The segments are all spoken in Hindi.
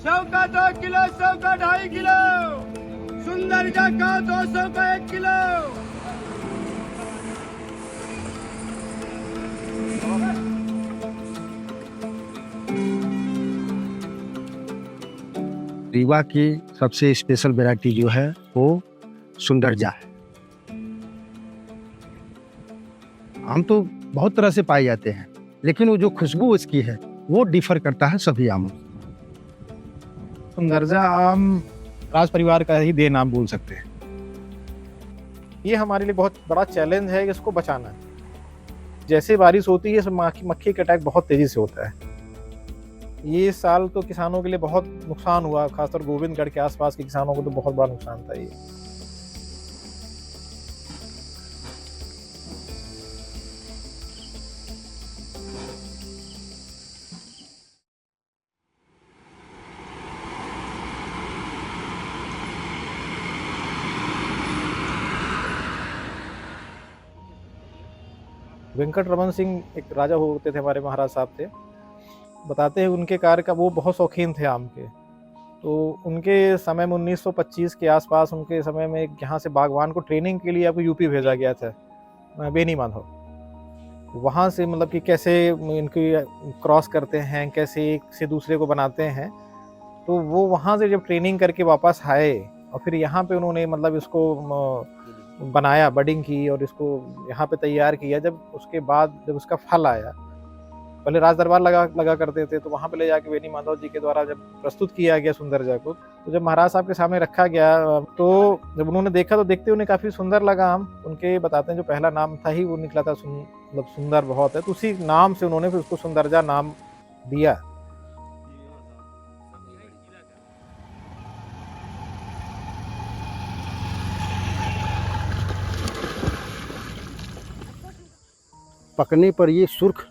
100 का 2 किलो, 100 का 2.5 किलो, सुंदरजा का 200 का 1 किलो। रीवा की सबसे स्पेशल वैरायटी जो है वो सुंदरजा है। आम तो बहुत तरह से पाए जाते हैं, लेकिन वो जो खुशबू इसकी है वो डिफर करता है सभी आमों से। सुंदरजा आम राज परिवार का ही देन नाम बोल सकते हैं। ये हमारे लिए बहुत बड़ा चैलेंज है कि इसको बचाना है। जैसे बारिश होती है मक्खी का अटैक बहुत तेजी से होता है। ये साल तो किसानों के लिए बहुत नुकसान हुआ, खासकर गोविंदगढ़ के आसपास के किसानों को तो बहुत बड़ा नुकसान था ये। वेंकट रमन सिंह एक राजा होते थे, हमारे महाराज साहब थे। बताते हैं उनके कार्य का, वो बहुत शौकीन थे आम के। तो उनके समय में 1925 के आसपास, उनके समय में यहाँ से बागवान को ट्रेनिंग के लिए आपको यूपी भेजा गया था, बेनी माधव। वहाँ से मतलब कि कैसे इनकी क्रॉस करते हैं, कैसे एक से दूसरे को बनाते हैं। तो वो वहाँ से जब ट्रेनिंग करके वापस आए और फिर यहाँ पे उन्होंने मतलब इसको बनाया, बडिंग की और इसको यहाँ पे तैयार किया। जब उसके बाद जब उसका फल आया, पहले राज दरबार लगा करते थे, तो वहाँ पे ले जाके बेनी माधव जी के द्वारा जब प्रस्तुत किया गया सुंदरजा को, तो जब महाराज साहब के सामने रखा गया, तो जब उन्होंने देखा तो देखते उन्हें काफ़ी सुंदर लगा आम। उनके बताते हैं जो पहला नाम था ही वो निकला था, मतलब सुंदर बहुत है, तो उसी नाम से उन्होंने फिर उसको सुंदरजा नाम दिया। पकने पर ये सुर्ख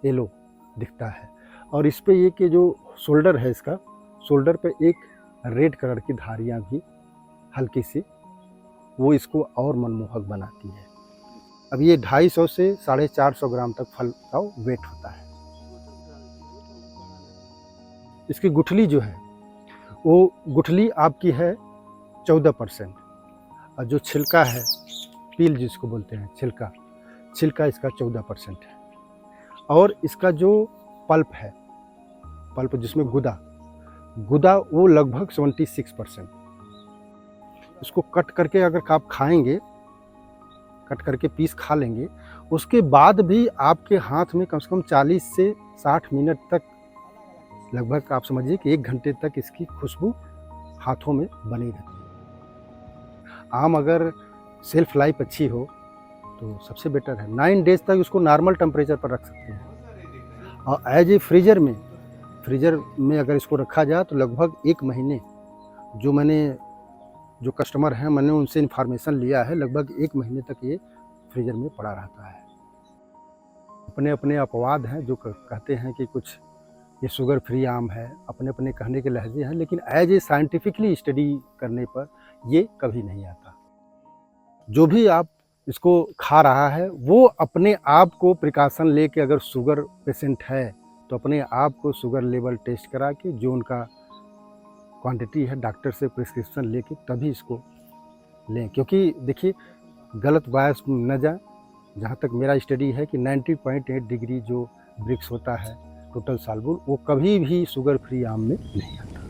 येलो दिखता है, और इस पे ये कि जो शोल्डर है इसका, शोल्डर पे एक रेड कलर की धारियाँ भी हल्की सी, वो इसको और मनमोहक बनाती है। अब ये 250 से 450 ग्राम तक फल का वेट होता है। इसकी गुठली जो है वो गुठली आपकी है 14%, और जो छिलका है, पील जिसको बोलते हैं, छिलका इसका 14% है। और इसका जो पल्प है, पल्प जिसमें गुदा वो लगभग 76%। इसको कट करके अगर आप खाएंगे, कट करके पीस खा लेंगे, उसके बाद भी आपके हाथ में कम से कम 40 से 60 मिनट तक, लगभग आप समझिए कि 1 घंटे तक इसकी खुशबू हाथों में बनी रहती है। आम अगर सेल्फ लाइफ अच्छी हो तो सबसे बेटर है। 9 डेज तक उसको नॉर्मल टेम्परेचर पर रख सकते हैं, और एज ए फ्रीजर में अगर इसको रखा जाए तो लगभग 1 महीने, जो कस्टमर हैं, मैंने उनसे इन्फॉर्मेशन लिया है, लगभग 1 महीने तक ये फ्रीजर में पड़ा रहता है। अपने अपने अपवाद हैं जो कहते हैं कि कुछ ये शुगर फ्री आम है, अपने अपने कहने के लहजे हैं, लेकिन एज ए साइंटिफिकली स्टडी करने पर ये कभी नहीं आता। जो भी आप इसको खा रहा है वो अपने आप को प्रिकॉशन लेके, अगर शुगर पेशेंट है तो अपने आप को शुगर लेवल टेस्ट करा के, जो उनका क्वांटिटी है, डॉक्टर से प्रिस्क्रिप्शन लेके तभी इसको लें। क्योंकि देखिए गलत बायस न जाए। जहाँ तक मेरा स्टडी है कि 90.8 डिग्री जो ब्रिक्स होता है टोटल साल्बुल, वो कभी भी शुगर फ्री आम में नहीं आता।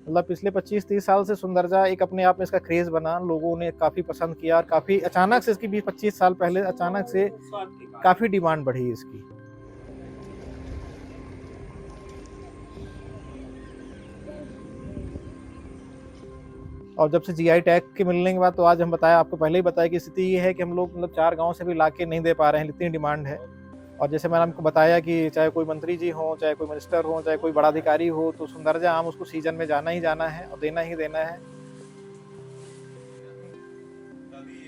मतलब पिछले 25-30 साल से सुंदरजा एक अपने आप में इसका क्रेज बना, लोगों ने काफ़ी पसंद किया, और काफ़ी अचानक से इसकी 20-25 साल पहले अचानक से काफ़ी डिमांड बढ़ी इसकी। और जब से जीआई टैग के मिलने के बाद, तो आज हम बताया, आपको पहले ही बताया कि स्थिति ये है कि हम लोग मतलब 4 गांव से भी लाके नहीं दे पा रहे हैं, इतनी डिमांड है। और जैसे मैंने आपको बताया कि चाहे कोई मंत्री जी हो, चाहे कोई मिनिस्टर हो, चाहे कोई बड़ा अधिकारी हो, तो सुंदरजा आम उसको सीजन में जाना ही जाना है और देना ही देना है।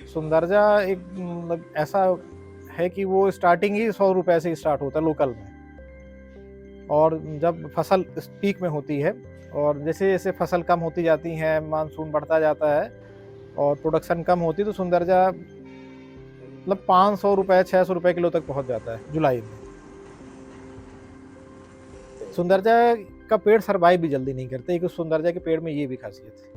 सुंदरजा एक मतलब ऐसा है कि वो स्टार्टिंग ही 100 रुपए से स्टार्ट होता है लोकल में, और जब फसल पीक में होती है और जैसे जैसे फसल कम होती जाती है, मानसून बढ़ता जाता है और प्रोडक्शन कम होती, तो सुंदरजा मतलब 500 रुपये 600 रुपये किलो तक पहुंच जाता है जुलाई में। सुंदरजा का पेड़ सरवाइव भी जल्दी नहीं करते, एक सुंदरजा के पेड़ में ये भी खासियत है।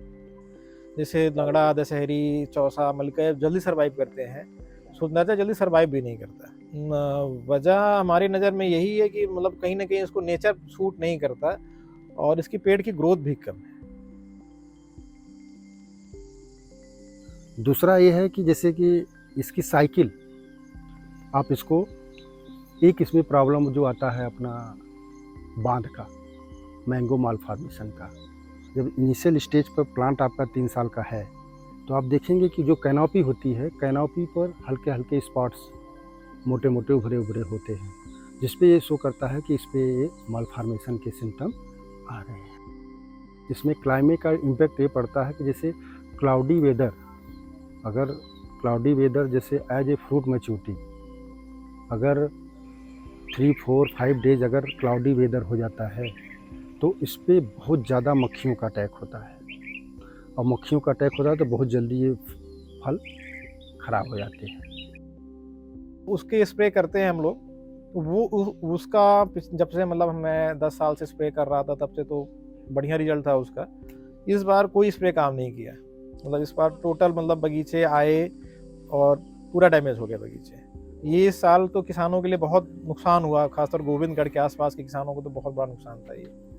जैसे लंगड़ा, दशहरी, चौसा, मलिका जल्दी सरवाइव करते हैं, सुंदरजा जल्दी सरवाइव भी नहीं करता। वजह हमारी नज़र में यही है कि मतलब कहीं ना कहीं इसको नेचर सूट नहीं करता और इसकी पेड़ की ग्रोथ भी कम है। दूसरा ये है कि जैसे कि इसकी साइकिल, आप इसको एक इसमें प्रॉब्लम जो आता है अपना बांध का, मैंगो मालफॉर्मेशन का। जब इनिशियल स्टेज पर प्लांट आपका 3 साल का है तो आप देखेंगे कि जो कैनोपी होती है, कैनोपी पर हल्के हल्के स्पॉट्स मोटे मोटे उभरे उभरे होते हैं, जिस पे ये शो करता है कि इस पे ये मालफॉर्मेशन के सिम्टम आ रहे हैं। इसमें क्लाइमेट का इम्पैक्ट ये पड़ता है कि जैसे क्लाउडी वेदर, अगर क्लाउडी वेदर जैसे एज ए फ्रूट मैच्योरिटी, अगर 3, 4, 5 डेज अगर क्लाउडी वेदर हो जाता है तो इस पर बहुत ज़्यादा मक्खियों का अटैक होता है, और मक्खियों का अटैक होता है तो बहुत जल्दी ये फल ख़राब हो जाते हैं। उसके स्प्रे करते हैं हम लोग, तो वो उसका जब से मतलब मैं 10 साल से स्प्रे कर रहा था तब से तो बढ़िया रिजल्ट था उसका। इस बार कोई स्प्रे काम नहीं किया, मतलब इस बार टोटल मतलब बगीचे आए और पूरा डैमेज हो गया बगीचे। ये साल तो किसानों के लिए बहुत नुकसान हुआ, खासतौर गोविंदगढ़ के आसपास के किसानों को तो बहुत बड़ा नुकसान था ये।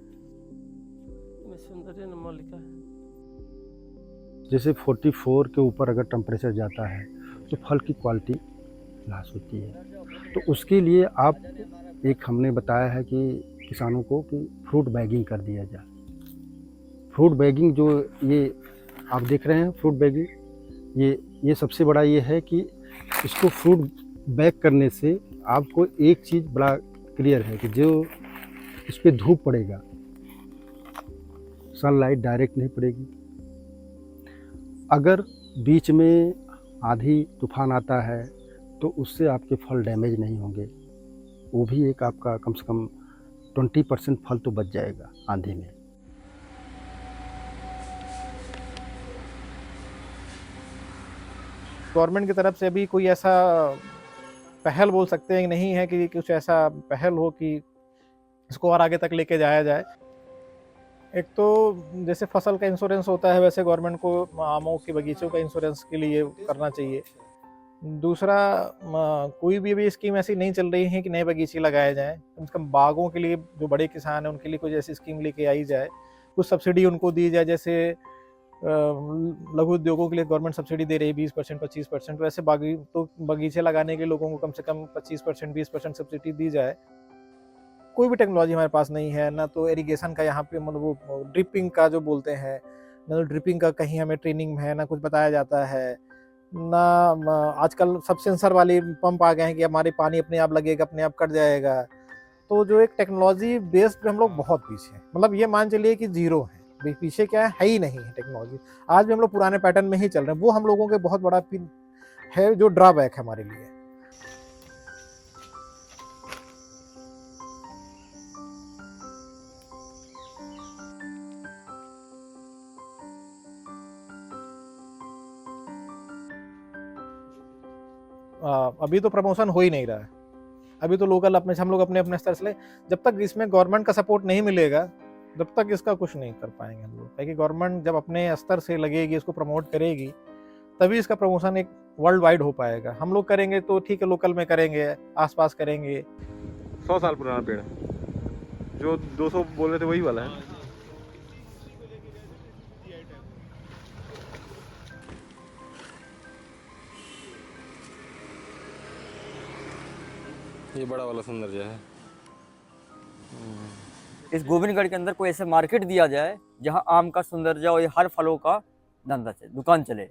जैसे 44 के ऊपर अगर टेम्परेचर जाता है तो फल की क्वालिटी लॉस होती है, तो उसके लिए आप एक हमने बताया है कि किसानों को कि फ्रूट बैगिंग कर दिया जाए। फ्रूट बैगिंग जो ये आप देख रहे हैं, फ्रूट बैगिंग, ये सबसे बड़ा ये है कि इसको फ्रूट बैग करने से आपको एक चीज़ बड़ा क्लियर है कि जो इस पर धूप पड़ेगा, सनलाइट डायरेक्ट नहीं पड़ेगी। अगर बीच में आंधी तूफान आता है तो उससे आपके फल डैमेज नहीं होंगे, वो भी एक आपका कम से कम 20% फल तो बच जाएगा आंधी में। गवर्नमेंट की तरफ से अभी कोई ऐसा पहल बोल सकते हैं कि नहीं है कि कुछ ऐसा पहल हो कि इसको और आगे तक लेके जाया जाए। एक तो जैसे फसल का इंश्योरेंस होता है, वैसे गवर्नमेंट को आमों के बगीचों का इंश्योरेंस के लिए करना चाहिए। दूसरा, कोई भी अभी स्कीम ऐसी नहीं चल रही है कि नए बगीचे लगाए जाएं। कम से कम बागों के लिए जो बड़े किसान हैं उनके लिए कुछ ऐसी स्कीम लेके आई जाए, कुछ सब्सिडी उनको दी जाए। जैसे लघु उद्योगों के लिए गवर्नमेंट सब्सिडी दे रही है 20%, 25%, वैसे बगीचे लगाने के लोगों को कम से कम 25%, 20% सब्सिडी दी जाए। कोई भी टेक्नोलॉजी हमारे पास नहीं है, ना तो इरिगेशन का यहाँ पे मतलब वो ड्रिपिंग का जो बोलते हैं, ना ड्रिपिंग का कहीं हमें ट्रेनिंग है, ना कुछ बताया जाता है, ना आजकल सब सेंसर वाले पंप आ गए हैं कि हमारे पानी अपने आप लगेगा, अपने आप कट जाएगा। तो जो एक टेक्नोलॉजी बेस्ड पे हम लोग बहुत पीछे हैं, मतलब ये मान चलिए कि जीरो है, पीछे क्या है ही नहीं है टेक्नोलॉजी। आज भी हम लोग पुराने पैटर्न में ही चल रहे हैं, वो हम लोगों के बहुत बड़ा है जो ड्रॉबैक है हमारे लिए। अभी तो प्रमोशन हो ही नहीं रहा है, अभी तो लोकल अपने हम लोग अपने अपने स्तर से ले। जब तक इसमें गवर्नमेंट का सपोर्ट नहीं मिलेगा जब तक इसका कुछ नहीं कर पाएंगे हम लोग, क्योंकि गवर्नमेंट जब अपने स्तर से लगेगी, इसको प्रमोट करेगी, तभी इसका प्रमोशन एक वर्ल्ड वाइड हो पाएगा। हम लोग करेंगे तो ठीक है, लोकल में करेंगे, आसपास करेंगे। 100 साल पुराना पेड़ है, जो 200 बोल रहे थे वही वाला है। ये बड़ा वाला सुंदरजा है। इस गोविंदगढ़ के अंदर कोई ऐसे मार्केट दिया जाए जहां आम का, सुंदरजा और हर फलों का धंधा चले, दुकान चले,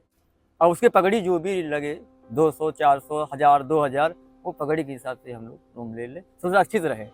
और उसके पगड़ी जो भी लगे 200, 400, 1000, 2000, वो पगड़ी के हिसाब से हम लोग रूम ले लें, सुरक्षित रहे।